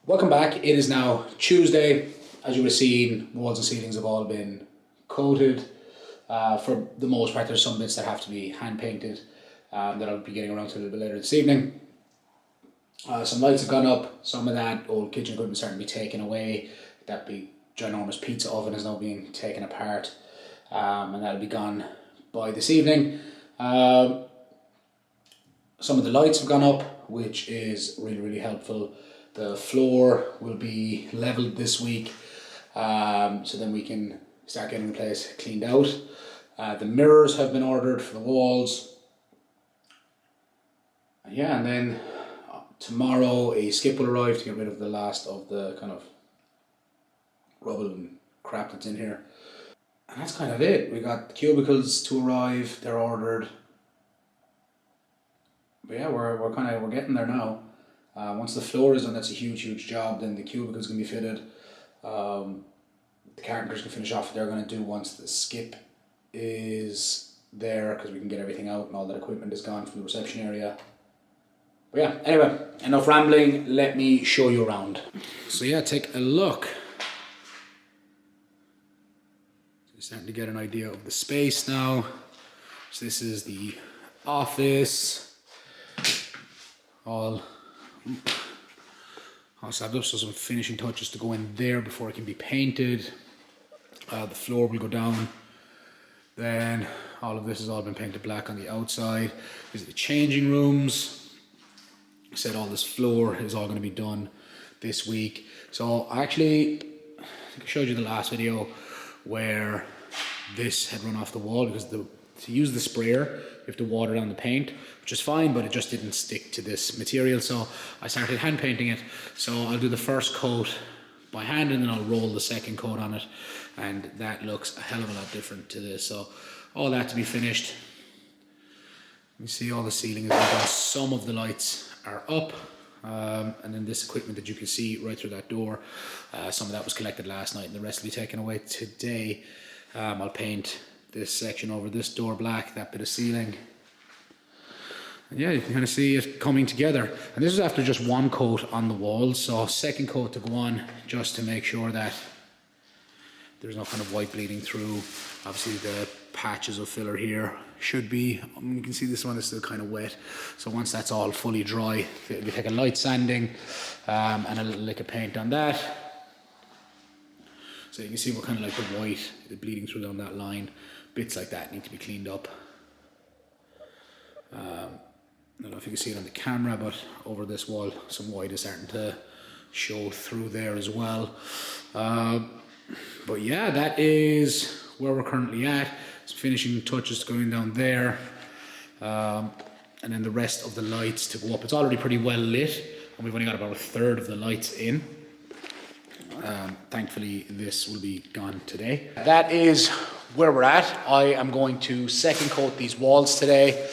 Welcome back. It is now Tuesday. As you would have seen, walls and ceilings have all been coated. For the most part, there's some bits that have to be hand painted that I'll be getting around to a little bit later this evening. Some lights have gone up. Some of that old kitchen equipment is starting to be taken away. That big ginormous pizza oven is now being taken apart, and that'll be gone by this evening. Some of the lights have gone up, which is really helpful. The floor will be leveled this week, so then we can start getting the place cleaned out. The mirrors have been ordered for the walls. And then tomorrow a skip will arrive to get rid of the last of the kind of rubble and crap that's in here. And that's kind of it. We got the cubicles to arrive, they're ordered. But yeah, we're getting there now. Once the floor is done, that's a huge job. Then the cubicles can be fitted. The carpenters can finish off what they're going to do once the skip is there, because we can get everything out and all that equipment is gone from the reception area. But yeah, anyway, enough rambling. Let me show you around. So yeah, take a look. You're starting to get an idea of the space now. So this is the office. All slabbed up, so some finishing touches to go in there before it can be painted. The floor will go down. Then all of this has all been painted black on the outside. These are the changing rooms. I said all this floor is all going to be done this week. So I think I showed you the last video where this had run off the wall, because to use the sprayer you have to water down the paint, which is fine, but it just didn't stick to this material, so I started hand painting it. So I'll do the first coat by hand and then I'll roll the second coat on it, and that looks a hell of a lot different to this. So all that to be finished. You see all the ceiling is done. Some of the lights are up, and then this equipment that you can see right through that door, some of that was collected last night and the rest will be taken away today. I'll paint this section over this door black, that bit of ceiling. And yeah, you can kind of see it coming together. And this is after just one coat on the walls, so second coat to go on, just to make sure that there's no kind of white bleeding through. Obviously the patches of filler here should be, you can see this one is still kind of wet. So once that's all fully dry, we take a light sanding and a little lick of paint on that. So you can see what kind of like the white, the bleeding through down that line. Bits like that need to be cleaned up. I don't know if you can see it on the camera, but over this wall some white is starting to show through there as well. But yeah, that is where we're currently at. Some finishing touches going down there, and then the rest of the lights to go up. It's already pretty well lit, and we've only got about a third of the lights in. Thankfully this will be gone today. That is where we're at. I am going to second coat these walls today.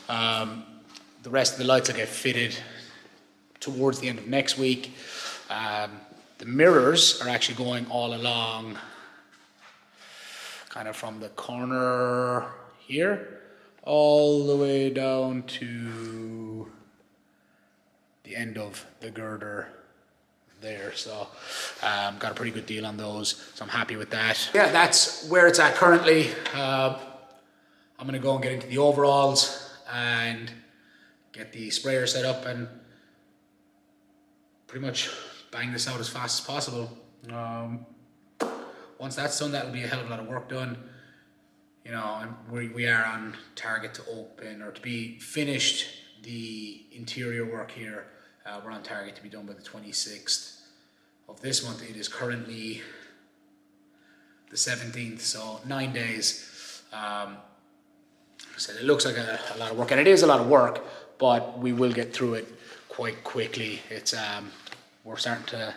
The rest of the lights will get fitted towards the end of next week. The mirrors are actually going all along, kind of from the corner here all the way down to the end of the girder there. So got a pretty good deal on those, so I'm happy with that. Yeah, that's where it's at currently. I'm gonna go and get into the overalls and get the sprayer set up and pretty much bang this out as fast as possible. Once that's done, that'll be a hell of a lot of work done. You know, we are on target to open, or to be finished, the interior work here. We're on target to be done by the 26th of this month. It is currently the 17th, so 9 days. So it looks like a lot of work, and it is a lot of work, but we will get through it quite quickly. It's we're starting to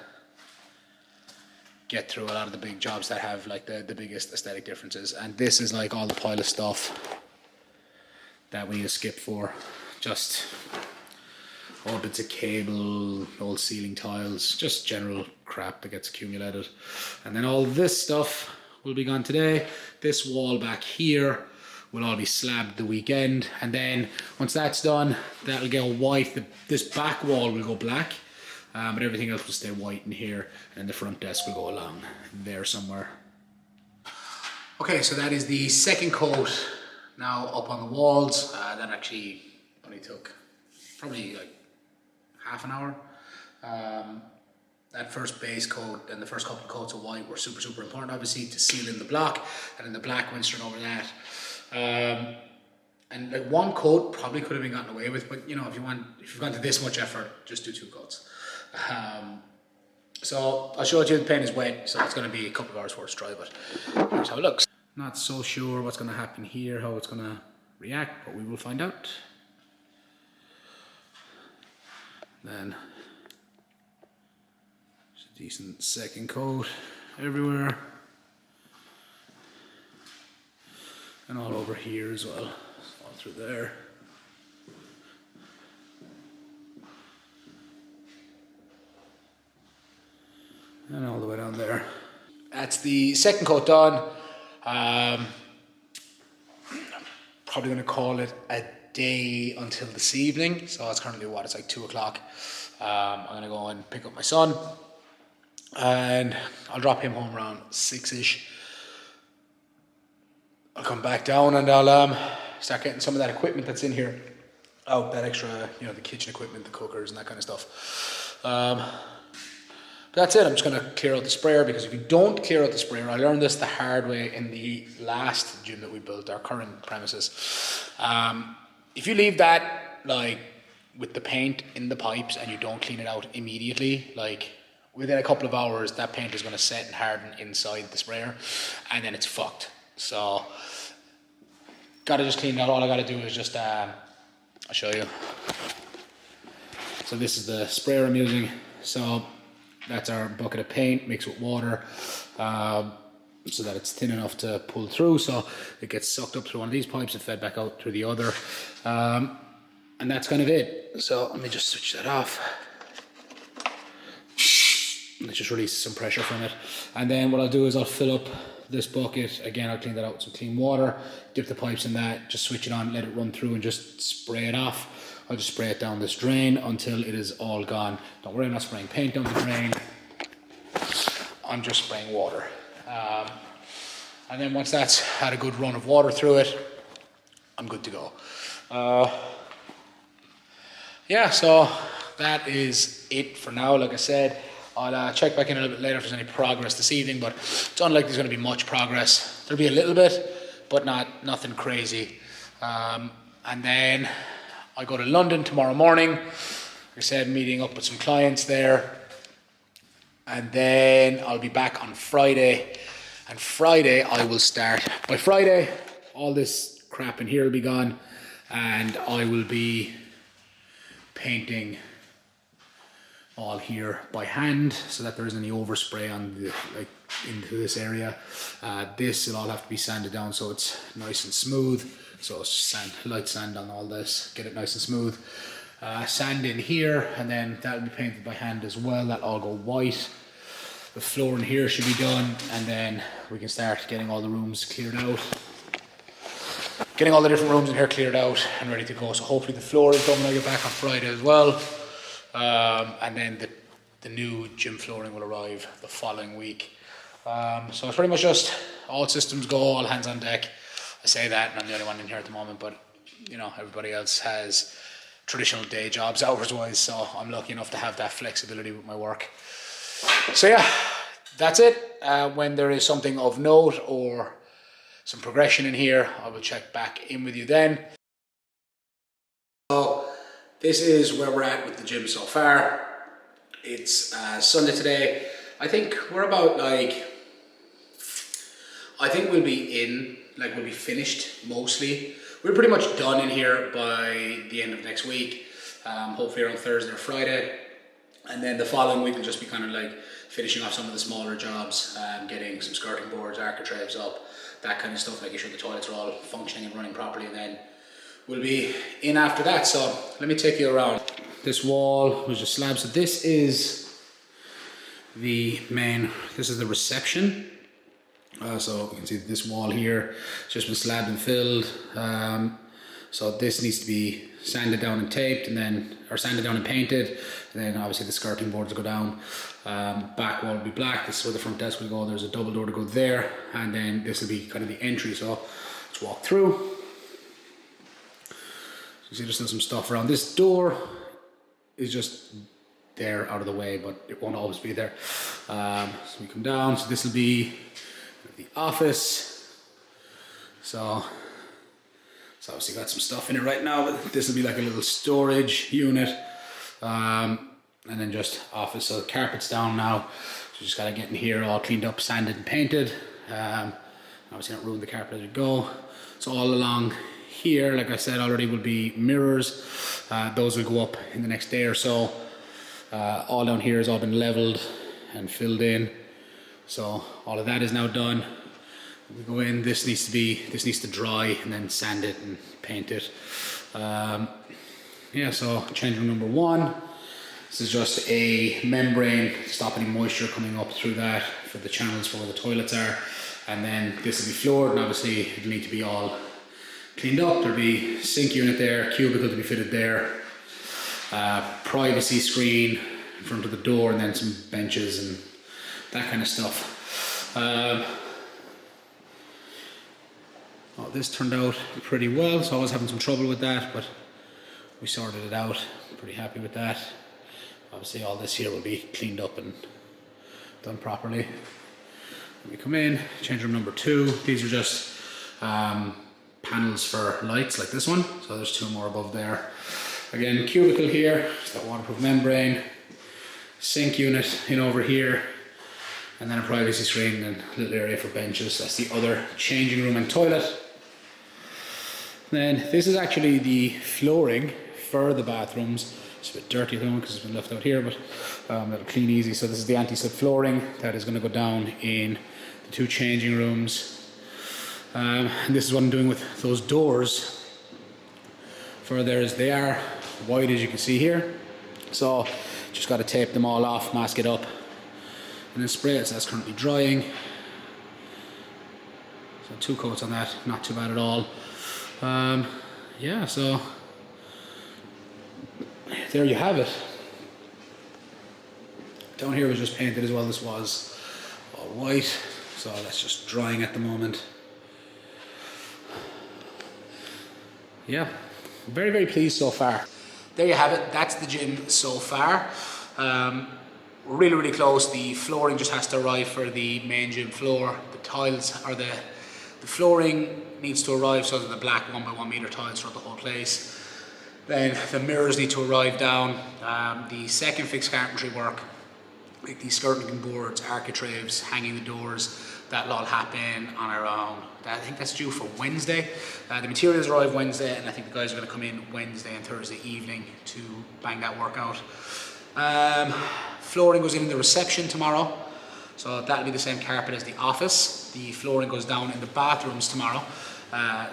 get through a lot of the big jobs that have like the biggest aesthetic differences, and this is like all the pile of stuff that we need to skip for. Just old bits of cable, old ceiling tiles, just general crap that gets accumulated. And then all this stuff will be gone today. This wall back here will all be slabbed the weekend, and then once that's done, that'll go white. This back wall will go black, but everything else will stay white in here, and the front desk will go along there somewhere. Okay, so that is the second coat now up on the walls. That actually only took probably like half an hour. That first base coat and the first couple of coats of white were super important, obviously, to seal in the block, and then the black went straight over that. And like one coat probably could have been gotten away with, but you know, if you've gone to this much effort, just do 2 coats. So I'll show it to you. The paint is wet, so it's going to be a couple of hours before it's dry, but here's how it looks. Not so sure what's going to happen here, how it's going to react, but we will find out. Then it's a decent second coat everywhere, and all over here as well, all through there. And all the way down there. That's the second coat done. Probably going to call it a day until this evening. So it's currently what? It's like 2 o'clock. I'm going to go and pick up my son, and I'll drop him home around 6ish. I'll come back down and I'll start getting some of that equipment that's in here out. That extra, you know, the kitchen equipment, the cookers, and that kind of stuff. But that's it. I'm just going to clear out the sprayer, because if you don't clear out the sprayer, I learned this the hard way in the last gym that we built, our current premises. If you leave that like with the paint in the pipes and you don't clean it out immediately, like within a couple of hours, that paint is going to set and harden inside the sprayer, and then it's fucked. So gotta just clean it out. All I gotta do is just I'll show you. So this is the sprayer I'm using. So that's our bucket of paint mixed with water, so that it's thin enough to pull through. So it gets sucked up through one of these pipes and fed back out through the other. And that's kind of it. So let me just switch that off. Let's just release some pressure from it. And then what I'll do is I'll fill up this bucket. Again, I'll clean that out with some clean water, dip the pipes in that, just switch it on, let it run through, and just spray it off. I'll just spray it down this drain until it is all gone. Don't worry, I'm not spraying paint down the drain. I'm just spraying water. And then once that's had a good run of water through it, I'm good to go. Yeah, so that is it for now. Like I said, I'll check back in a little bit later if there's any progress this evening, but it's unlikely there's going to be much progress. There'll be a little bit, but nothing crazy. And then I go to London tomorrow morning. Like I said, meeting up with some clients there. And then I'll be back on Friday. And Friday I will start. By Friday, all this crap in here will be gone, and I will be painting all here by hand, so that there isn't any overspray on the, like, into this area. This will all have to be sanded down so it's nice and smooth. So sand, light sand on all this, get it nice and smooth. Sand in here, and then that'll be painted by hand as well. That'll all go white. The floor in here should be done, and then we can start getting all the rooms cleared out. Getting all the different rooms in here cleared out and ready to go. So hopefully the floor is done when I get back on Friday as well. And then the new gym flooring will arrive the following week. So it's pretty much just all systems go, all hands on deck. I say that, and I'm the only one in here at the moment, but you know, everybody else has traditional day jobs hours wise, so I'm lucky enough to have that flexibility with my work. So yeah, that's it. When there is something of note or some progression in here, I will check back in with you then. So this is where we're at with the gym so far. It's Sunday today. I think we're about like, I think we'll be finished mostly. We're pretty much done in here by the end of next week. Hopefully around Thursday or Friday. And then the following week will just be kind of like finishing off some of the smaller jobs, getting some skirting boards, architraves up, that kind of stuff, making sure the toilets are all functioning and running properly, and then we'll be in after that. So let me take you around. This wall was just slabs. So this is the reception. So you can see this wall here, it's just been slabbed and filled. So this needs to be sanded down and taped, and then, or sanded down and painted, and then obviously the skirting boards will go down. Back wall will be black. This is where the front desk will go. There's a double door to go there, and then this will be kind of the entry. So let's walk through. You see there's still some stuff around. This door is just there out of the way, but it won't always be there. So we come down, so this will be the office. So obviously got some stuff in it right now, but this will be like a little storage unit. And then just office. So the carpet's down now. So just gotta get in here all cleaned up, sanded and painted. Obviously not ruin the carpet as we go. So all along here, like I said already, will be mirrors. Those will go up in the next day or so. All down here has all been leveled and filled in. So all of that is now done. We go in, this needs to dry and then sand it and paint it. Yeah, so change room number 1. This is just a membrane to stop any moisture coming up through that for the channels for where the toilets are. And then this will be floored, and obviously it'll need to be all cleaned up. There'll be sink unit there, cubicle to be fitted there, privacy screen in front of the door, and then some benches and that kind of stuff. Well, this turned out pretty well, so I was having some trouble with that, but we sorted it out. Pretty happy with that. Obviously all this here will be cleaned up and done properly. When we come in, change room number 2. These are just panels for lights like this one. So there's 2 more above there. Again, cubicle here, it's got waterproof membrane, sink unit in over here, and then a privacy screen and a little area for benches. That's the other changing room and toilet. Then this is actually the flooring for the bathrooms. It's a bit dirty at the moment because it's been left out here, but it'll clean easy. So this is the anti-slip flooring that is going to go down in the 2 changing rooms. And this is what I'm doing with those doors. For theirs, they are wide as you can see here. So just got to tape them all off, mask it up, and then spray it. So that's currently drying. So 2 coats on that, not too bad at all. Yeah, so there you have it. Down here was just painted as well. This was all white, so that's just drying at the moment. Yeah, very, very pleased so far. There you have it. That's the gym so far. We're really, really close. The flooring just has to arrive for the main gym floor. The tiles are the flooring needs to arrive, so that the black 1x1 meter tiles throughout the whole place. Then the mirrors need to arrive down. The second fixed carpentry work, like the skirting boards, architraves, hanging the doors, that'll all happen on around, I think that's due for Wednesday. The materials arrive Wednesday, and I think the guys are going to come in Wednesday and Thursday evening to bang that work out. Flooring goes in the reception tomorrow, so that'll be the same carpet as the office. The flooring goes down in the bathrooms tomorrow,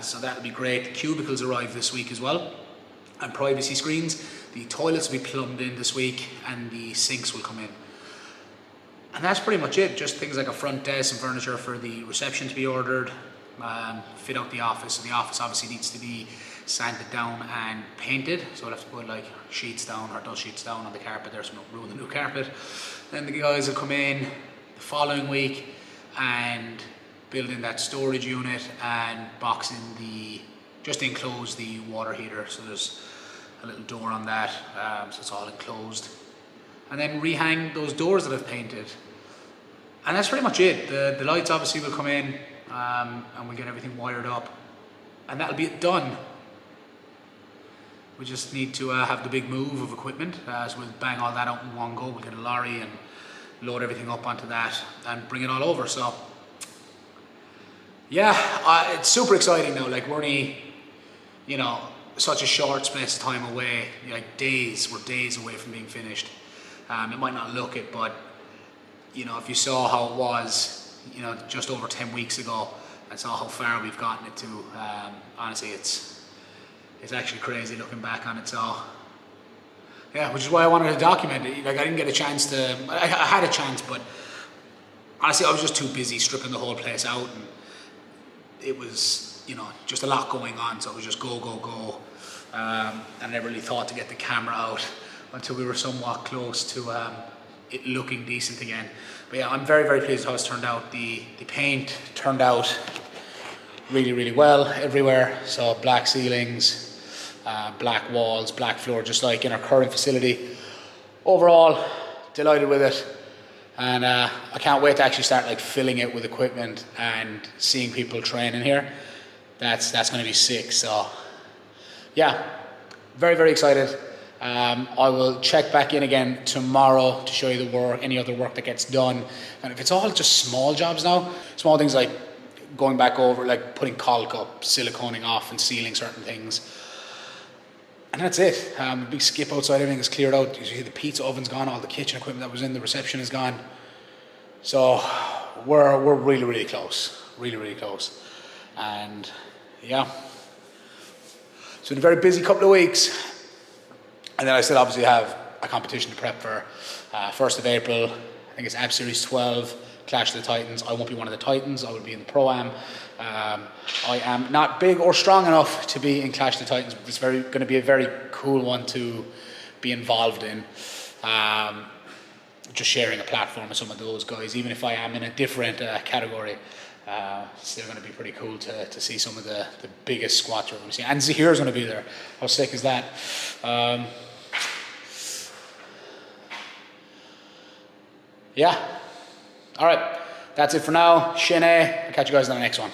so that'll be great. Cubicles arrive this week as well, and privacy screens. The toilets will be plumbed in this week, and the sinks will come in. And that's pretty much it. Just things like a front desk and furniture for the reception to be ordered. Fit out the office. So the office obviously needs to be sanded down and painted. So we'll have to put like sheets down or dust sheets down on the carpet there so we don't ruin the new carpet. Then the guys will come in the following week and build in that storage unit and box in just enclose the water heater. So there's a little door on that, so it's all enclosed. And then rehang those doors that I've painted. And that's pretty much it. The lights obviously will come in, and we'll get everything wired up. And that'll be it done. We just need to have the big move of equipment. So we'll bang all that out in one go. We'll get a lorry and load everything up onto that and bring it all over. So yeah, it's super exciting now. Like we're only, such a short space of time away. Like we're days away from being finished. It might not look it, but if you saw how it was, just over 10 weeks ago, and saw how far we've gotten it to, honestly, it's actually crazy looking back on it. So yeah, which is why I wanted to document it. Like I didn't get a chance to. I had a chance, but honestly, I was just too busy stripping the whole place out, and it was you know, just a lot going on, so it was just go, go, go. I never really thought to get the camera out until we were somewhat close to it looking decent again. But yeah, I'm very, very pleased with how it's turned out. The paint turned out really, really well everywhere. So black ceilings, black walls, black floor, just like in our current facility. Overall, delighted with it. And I can't wait to actually start like filling it with equipment and seeing people training here. That's going to be sick. So yeah, very, very excited. I will check back in again tomorrow to show you the work, any other work that gets done. And if it's all just small jobs now, small things like going back over, like putting caulk up, siliconing off and sealing certain things. And that's it. Big skip outside, everything is cleared out. You see the pizza oven's gone, all the kitchen equipment that was in the reception is gone. So we're really, really close. Really, really close. And yeah. It's been a very busy couple of weeks. And then I still obviously have a competition to prep for 1st of April. I think it's AB Series 12, Clash of the Titans. I won't be one of the Titans. I will be in the Pro-Am. I am not big or strong enough to be in Clash of the Titans, but it's going to be a very cool one to be involved in. Just sharing a platform with some of those guys, even if I am in a different category. Still going to be pretty cool to see some of the biggest squats we're going to see. And Zahir's going to be there. How sick is that? Yeah. All right. That's it for now. Shane, I'll catch you guys on the next one.